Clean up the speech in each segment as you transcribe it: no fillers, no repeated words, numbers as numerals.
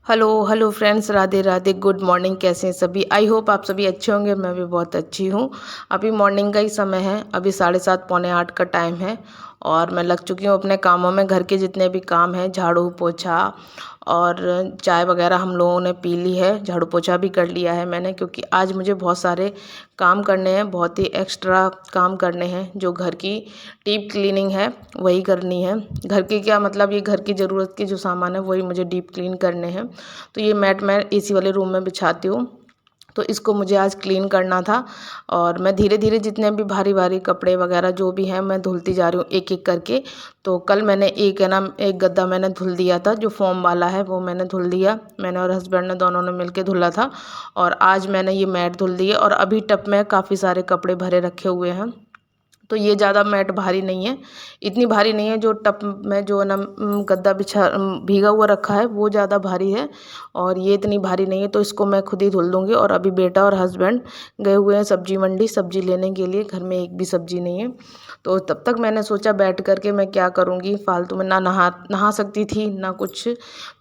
Hello friends, Radhe Radhe, good morning. कैसे हैं सभी? आई होप आप सभी अच्छे होंगे। मैं भी बहुत अच्छी हूँ। अभी मॉर्निंग का ही समय है। अभी 7:30 पौने 8 का टाइम है और मैं लग चुकी हूँ अपने कामों में। घर के जितने भी काम हैं, झाड़ू पोछा और चाय वगैरह हम लोगों ने पी ली है। झाड़ू पोछा भी कर लिया है मैंने, क्योंकि आज मुझे बहुत सारे काम करने हैं, बहुत ही एक्स्ट्रा काम करने हैं। जो घर की डीप क्लीनिंग है वही करनी है। घर की क्या मतलब, ये घर की ज़रूरत के जो सामान है वही मुझे डीप क्लीन करने हैं। तो ये मैट मैं एसी वाले रूम में बिछाती हूँ, तो इसको मुझे आज क्लीन करना था। और मैं धीरे धीरे जितने भी भारी भारी कपड़े वगैरह जो भी हैं मैं धुलती जा रही हूँ एक एक करके। तो कल मैंने एक गद्दा मैंने धुल दिया था, जो फोम वाला है वो मैंने धुल दिया। मैंने और हस्बैंड ने दोनों ने मिलके धुला था। और आज मैंने ये मैट धुल दिए और अभी टब में काफ़ी सारे कपड़े भरे रखे हुए हैं। तो ये ज़्यादा मैट भारी नहीं है, इतनी भारी नहीं है। जो टप में जो ना गद्दा भीगा हुआ रखा है वो ज़्यादा भारी है और ये इतनी भारी नहीं है। तो इसको मैं खुद ही धुल दूँगी। और अभी बेटा और हस्बैंड गए हुए हैं सब्जी मंडी सब्जी लेने के लिए। घर में एक भी सब्जी नहीं है। तो तब तक मैंने सोचा बैठ कर के मैं क्या करूँगी, फालतू में ना नहा सकती थी ना कुछ।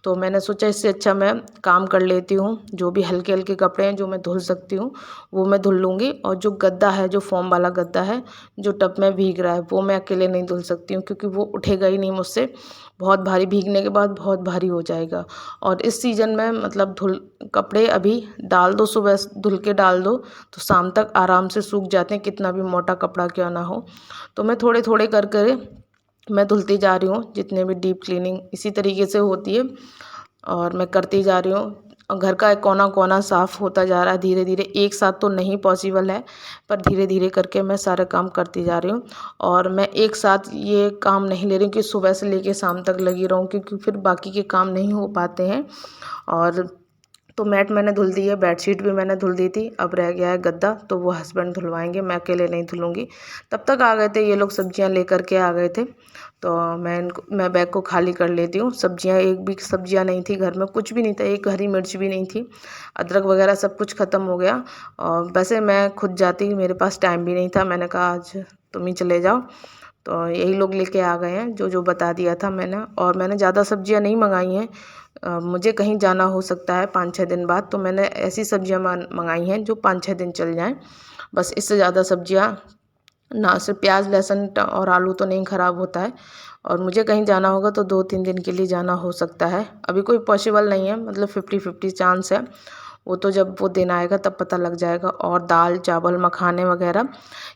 तो मैंने सोचा इससे अच्छा मैं काम कर लेती हूँ। जो भी हल्के हल्के कपड़े हैं जो मैं धुल सकती हूँ वो मैं धुल लूँगी। और जो गद्दा है, जो फोम वाला गद्दा है जो टब में भीग रहा है, वो मैं अकेले नहीं धुल सकती हूँ, क्योंकि वो उठेगा ही नहीं मुझसे। बहुत भारी, भीगने के बाद बहुत भारी हो जाएगा। और इस सीज़न में मतलब कपड़े अभी डाल दो, सुबह धुल के डाल दो तो शाम तक आराम से सूख जाते हैं, कितना भी मोटा कपड़ा क्यों ना हो। तो मैं थोड़े थोड़े कर कर मैं धुलती जा रही हूँ। जितने भी डीप क्लीनिंग इसी तरीके से होती है और मैं करती जा रही हूँ। और घर का एक कोना कोना साफ़ होता जा रहा है धीरे धीरे। एक साथ तो नहीं पॉसिबल है, पर धीरे धीरे करके मैं सारे काम करती जा रही हूँ। और मैं एक साथ ये काम नहीं ले रही हूँ कि सुबह से लेके शाम तक लगी रहूँ, क्योंकि फिर बाकी के काम नहीं हो पाते हैं। और तो मैट मैंने धुल दी है, बेडशीट भी मैंने धुल दी थी। अब रह गया है गद्दा, तो वो हस्बैंड धुलवाएंगे, मैं अकेले नहीं धुलूँगी। तब तक आ गए थे ये लोग, सब्जियां लेकर के आ गए थे। तो मैं बैग को खाली कर लेती हूँ। सब्जियां, एक भी सब्जियां नहीं थी घर में, कुछ भी नहीं था। एक हरी मिर्च भी नहीं थी, अदरक वगैरह सब कुछ ख़त्म हो गया। और वैसे मैं खुद जाती, मेरे पास टाइम भी नहीं था। मैंने कहा आज तुम ही चले जाओ। तो यही लोग लेके आ गए हैं जो जो बता दिया था मैंने। और मैंने ज़्यादा सब्जियां नहीं मंगाई हैं। मुझे कहीं जाना हो सकता है 5-6 दिन बाद, तो मैंने ऐसी सब्जियां मंगाई हैं जो 5-6 दिन चल जाएं। बस इससे ज़्यादा सब्जियां ना। सिर्फ प्याज लहसुन और आलू तो नहीं ख़राब होता है। और मुझे कहीं जाना होगा तो 2-3 दिन के लिए जाना हो सकता है। अभी कोई पॉसिबल नहीं है, मतलब 50-50 चांस है। वो तो जब वो दिन आएगा तब पता लग जाएगा। और दाल चावल मखाने वगैरह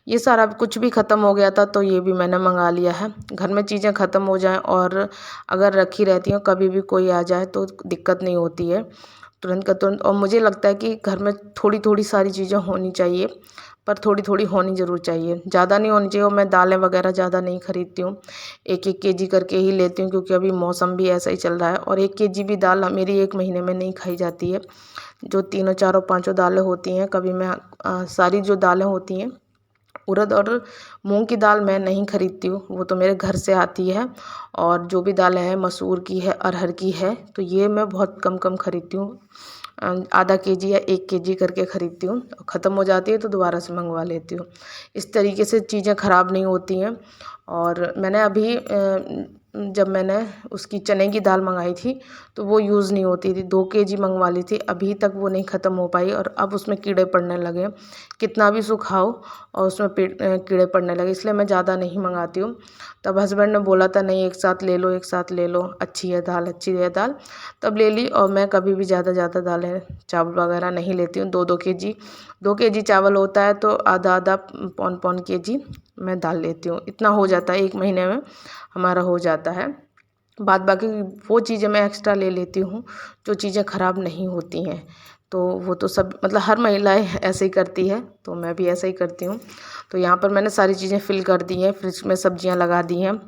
ये सारा कुछ भी ख़त्म हो गया था, तो ये भी मैंने मंगा लिया है। घर में चीज़ें ख़त्म हो जाएं और अगर रखी रहती हैं, कभी भी कोई आ जाए तो दिक्कत नहीं होती है, तुरंत का तुरंत। और मुझे लगता है कि घर में थोड़ी थोड़ी सारी चीज़ें होनी चाहिए, पर थोड़ी थोड़ी होनी ज़रूर चाहिए, ज़्यादा नहीं होनी चाहिए। और मैं दालें वगैरह ज़्यादा नहीं खरीदती हूँ, 1-1 केजी करके ही लेती हूँ, क्योंकि अभी मौसम भी ऐसा ही चल रहा है। और 1 केजी भी दाल मेरी 1 महीने में नहीं खाई जाती है। जो 3, 4, 5 दालें होती हैं, कभी मैं सारी जो दालें होती हैं, उड़द और मूंग की दाल मैं नहीं खरीदती हूँ, वो तो मेरे घर से आती है। और जो भी दालें हैं, मसूर की है, अरहर की है, तो ये मैं बहुत कम कम खरीदती हूँ। आधा केजी या 1 केजी करके ख़रीदती हूँ। ख़त्म हो जाती है तो दोबारा से मंगवा लेती हूँ। इस तरीके से चीज़ें ख़राब नहीं होती हैं। और मैंने अभी जब मैंने उसकी चने की दाल मंगाई थी तो वो यूज़ नहीं होती थी, 2 केजी मंगवा ली थी, अभी तक वो नहीं ख़त्म हो पाई। और अब उसमें कीड़े पड़ने लगे हैं, कितना भी सुखाओ और उसमें कीड़े पड़ने लगे, इसलिए मैं ज़्यादा नहीं मंगाती हूँ। तब हस्बैंड ने बोला था नहीं, एक साथ ले लो, एक साथ ले लो, अच्छी है दाल, अच्छी है दाल। तब ले ली। और मैं कभी भी ज़्यादा दालें चावल वगैरह नहीं लेती हूँ। 2-2 केजी, 2 केजी चावल होता है तो आधा आधा पौन केजी मैं दाल लेती हूँ। इतना हो जाता है, 1 महीने में हमारा हो जाता है। बाद बाकी वो चीज़ें मैं एक्स्ट्रा ले लेती हूँ जो चीज़ें ख़राब नहीं होती हैं। तो वो तो सब मतलब हर महिलाएं ऐसे ही करती है, तो मैं भी ऐसा ही करती हूँ। तो यहाँ पर मैंने सारी चीज़ें फिल कर दी हैं, फ्रिज में सब्जियाँ लगा दी हैं।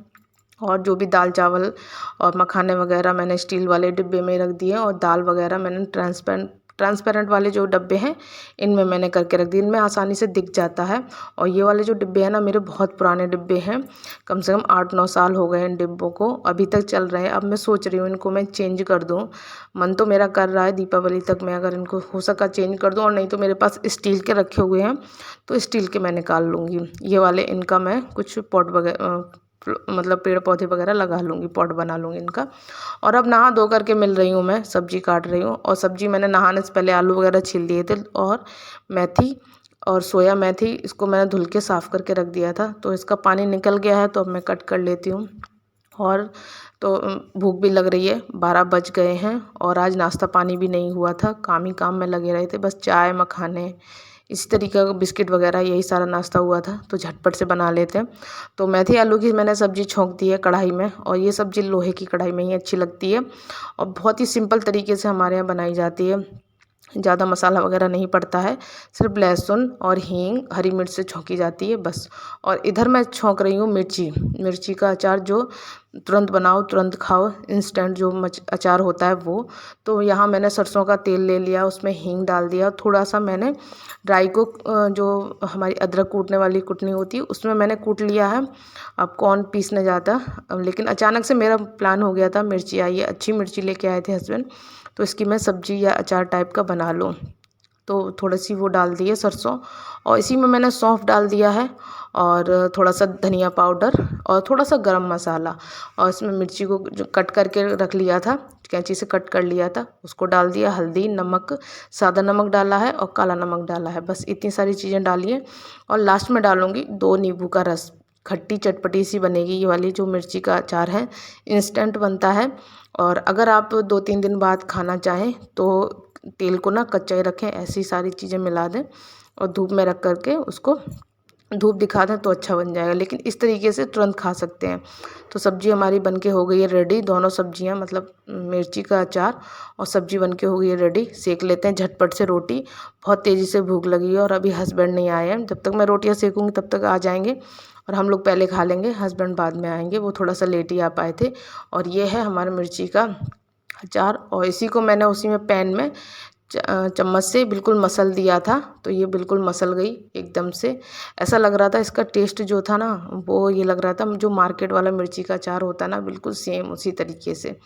और जो भी दाल चावल और मखाने वगैरह मैंने स्टील वाले डिब्बे में रख दिए। और दाल वगैरह मैंने ट्रांसपेरेंट वाले जो डब्बे हैं इनमें मैंने करके रख दिए, इनमें आसानी से दिख जाता है। और ये वाले जो डिब्बे हैं ना, मेरे बहुत पुराने डिब्बे हैं, कम से कम 8-9 साल हो गए इन डिब्बों को, अभी तक चल रहे हैं। अब मैं सोच रही हूँ इनको मैं चेंज कर दूँ। मन तो मेरा कर रहा है दीपावली तक मैं अगर इनको हो सका चेंज कर दूँ। और नहीं तो मेरे पास स्टील के रखे हुए हैं, तो स्टील के मैं निकाल लूँगी। ये वाले इनका मैं कुछ पॉट वगैरह मतलब पेड़ पौधे वगैरह लगा लूँगी, पॉट बना लूँगी इनका। और अब नहा धो करके मिल रही हूँ, मैं सब्जी काट रही हूँ। और सब्जी मैंने नहाने से पहले आलू वगैरह छील दिए थे, और मेथी और सोया मेथी इसको मैंने धुल के साफ़ करके रख दिया था, तो इसका पानी निकल गया है, तो अब मैं कट कर लेती हूँ। और तो भूख भी लग रही है, 12 बज गए हैं और आज नाश्ता पानी भी नहीं हुआ था, काम ही काम में लगे रहे थे, बस चाय मखाने इसी तरीके का बिस्किट वगैरह यही सारा नाश्ता हुआ था, तो झटपट से बना लेते हैं। तो मेथी आलू की मैंने सब्ज़ी छोंक दी है कढ़ाई में, और ये सब्ज़ी लोहे की कढ़ाई में ही अच्छी लगती है और बहुत ही सिंपल तरीके से हमारे यहाँ बनाई जाती है। ज़्यादा मसाला वगैरह नहीं पड़ता है, सिर्फ लहसुन और हींग हरी मिर्च से छौंकी जाती है बस। और इधर मैं छौंक रही हूँ मिर्ची का अचार, जो तुरंत बनाओ तुरंत खाओ, इंस्टेंट जो अचार होता है वो। तो यहाँ मैंने सरसों का तेल ले लिया, उसमें हींग डाल दिया, थोड़ा सा मैंने ड्राई को जो हमारी अदरक कूटने वाली कुटनी होती है उसमें मैंने कूट लिया है। अब कौन पीसने जाता, लेकिन अचानक से मेरा प्लान हो गया था, मिर्ची आई है, अच्छी मिर्ची लेके आए थे हस्बैंड, तो इसकी मैं सब्जी या अचार टाइप का बना लूँ। तो थोड़ी सी वो डाल दी है सरसों, और इसी में मैंने सौंफ डाल दिया है, और थोड़ा सा धनिया पाउडर और थोड़ा सा गरम मसाला, और इसमें मिर्ची को जो कट करके रख लिया था, कैंची से कट कर लिया था, उसको डाल दिया। हल्दी, नमक, सादा नमक डाला है और काला नमक डाला है, बस इतनी सारी चीज़ें डाली है। और लास्ट में डालूँगी 2 नींबू का रस, खट्टी चटपटी सी बनेगी ये वाली जो मिर्ची का अचार है, इंस्टेंट बनता है। और अगर आप 2-3 दिन बाद खाना चाहें तो तेल को ना कच्चा ही रखें, ऐसी सारी चीज़ें मिला दें और धूप में रख करके उसको धूप दिखा दें तो अच्छा बन जाएगा, लेकिन इस तरीके से तुरंत खा सकते हैं। तो सब्ज़ी हमारी बनके हो गई है रेडी, दोनों सब्जियां मतलब मिर्ची का अचार और सब्ज़ी बनके हो गई है रेडी। सेक लेते हैं झटपट से रोटी, बहुत तेज़ी से भूख लगी है और अभी हस्बैंड नहीं आए हैं, जब तक मैं रोटियां सेकूँगी तब तक आ जाएंगे और हम लोग पहले खा लेंगे, हस्बैंड बाद में आएंगे, वो थोड़ा सा लेट ही आ पाए थे। और ये है हमारा मिर्ची का अचार, और इसी को मैंने उसी में पैन में चम्मच से बिल्कुल मसल दिया था, तो ये बिल्कुल मसल गई एकदम से। ऐसा लग रहा था इसका टेस्ट जो था ना, वो ये लग रहा था जो मार्केट वाला मिर्ची का अचार होता है ना, बिल्कुल सेम उसी तरीके से।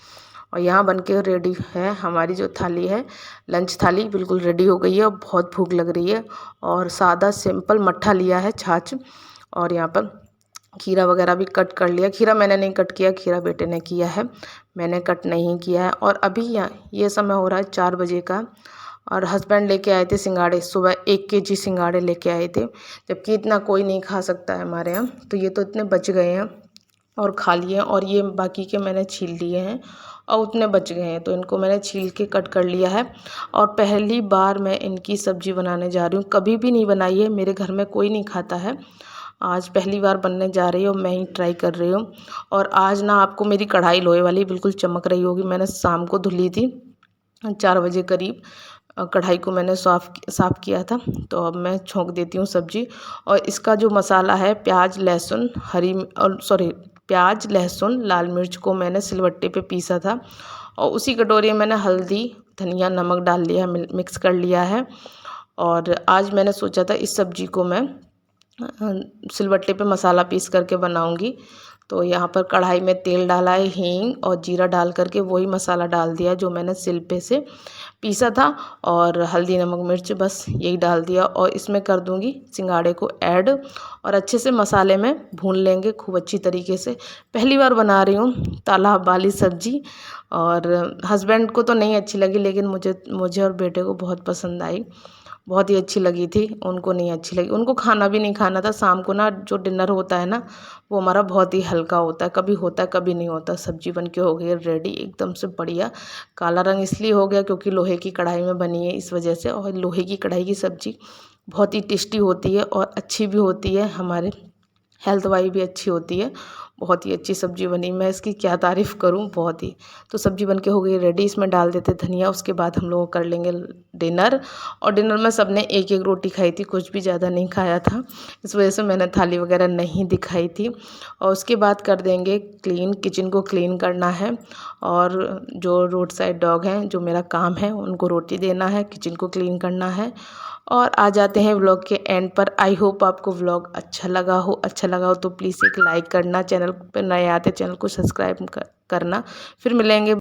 और यहाँ बनके रेडी है हमारी जो थाली है, लंच थाली बिल्कुल रेडी हो गई है और बहुत भूख लग रही है। और सादा सिंपल मट्ठा लिया है, छाछ, और यहाँ पर खीरा वगैरह भी कट कर लिया। खीरा मैंने नहीं कट किया, खीरा बेटे ने किया है, मैंने कट नहीं किया है। और अभी ये समय हो रहा है 4 बजे का, और हस्बैंड लेके आए थे सिंगाड़े, सुबह 1 केजी सिंगाड़े लेके आए थे, जबकि इतना कोई नहीं खा सकता है हमारे यहाँ, तो ये तो इतने बच गए हैं और खा लिए हैं। और ये बाकी के मैंने छील लिए हैं और उतने बच गए हैं, तो इनको मैंने छील के कट कर लिया है। और पहली बार मैं इनकी सब्ज़ी बनाने जा रही हूँ, कभी भी नहीं बनाई है, मेरे घर में कोई नहीं खाता है, आज पहली बार बनने जा रही हूँ, मैं ही ट्राई कर रही हूँ। और आज ना आपको मेरी कढ़ाई लोहे वाली बिल्कुल चमक रही होगी, मैंने शाम को धुली थी 4 बजे करीब, कढ़ाई को मैंने साफ़ किया था। तो अब मैं छोंक देती हूँ सब्ज़ी। और इसका जो मसाला है, प्याज लहसुन प्याज लहसुन लाल मिर्च को मैंने सिलबट्टे पे पीसा था, और उसी कटोरी में मैंने हल्दी धनिया नमक डाल लिया, मिक्स कर लिया है। और आज मैंने सोचा था इस सब्ज़ी को मैं सिलबट्टे पे मसाला पीस करके बनाऊंगी। तो यहाँ पर कढ़ाई में तेल डाला है, हींग और जीरा डाल करके वही मसाला डाल दिया जो मैंने सिल पे से पीसा था, और हल्दी नमक मिर्च बस यही डाल दिया। और इसमें कर दूंगी सिंगाड़े को ऐड, और अच्छे से मसाले में भून लेंगे खूब अच्छी तरीके से। पहली बार बना रही हूँ तालाब वाली सब्ज़ी, और हस्बैंड को तो नहीं अच्छी लगी, लेकिन मुझे और बेटे को बहुत पसंद आई, बहुत ही अच्छी लगी थी। उनको नहीं अच्छी लगी, उनको खाना भी नहीं खाना था। शाम को ना जो डिनर होता है ना, वो हमारा बहुत ही हल्का होता है, कभी होता है कभी नहीं होता। सब्जी बन के हो गई है रेडी एकदम से बढ़िया। काला रंग इसलिए हो गया क्योंकि लोहे की कढ़ाई में बनी है इस वजह से, और लोहे की कढ़ाई की सब्ज़ी बहुत ही टेस्टी होती है और अच्छी भी होती है, हमारे हेल्थ वाइज भी अच्छी होती है। बहुत ही अच्छी सब्ज़ी बनी, मैं इसकी क्या तारीफ़ करूं, बहुत ही। तो सब्ज़ी बनके हो गई रेडी, इसमें डाल देते धनिया, उसके बाद हम लोग कर लेंगे डिनर। और डिनर में सबने एक एक रोटी खाई थी, कुछ भी ज़्यादा नहीं खाया था, इस वजह से मैंने थाली वगैरह नहीं दिखाई थी। और उसके बाद कर देंगे क्लीन, किचन को क्लीन करना है, और जो रोड साइड डॉग हैं, जो मेरा काम है, उनको रोटी देना है, किचन को क्लीन करना है। और आ जाते हैं व्लॉग के एंड पर। आई होप आपको व्लॉग अच्छा लगा हो तो प्लीज़ एक लाइक करना, चैनल पर नए आते चैनल को सब्सक्राइब करना। फिर मिलेंगे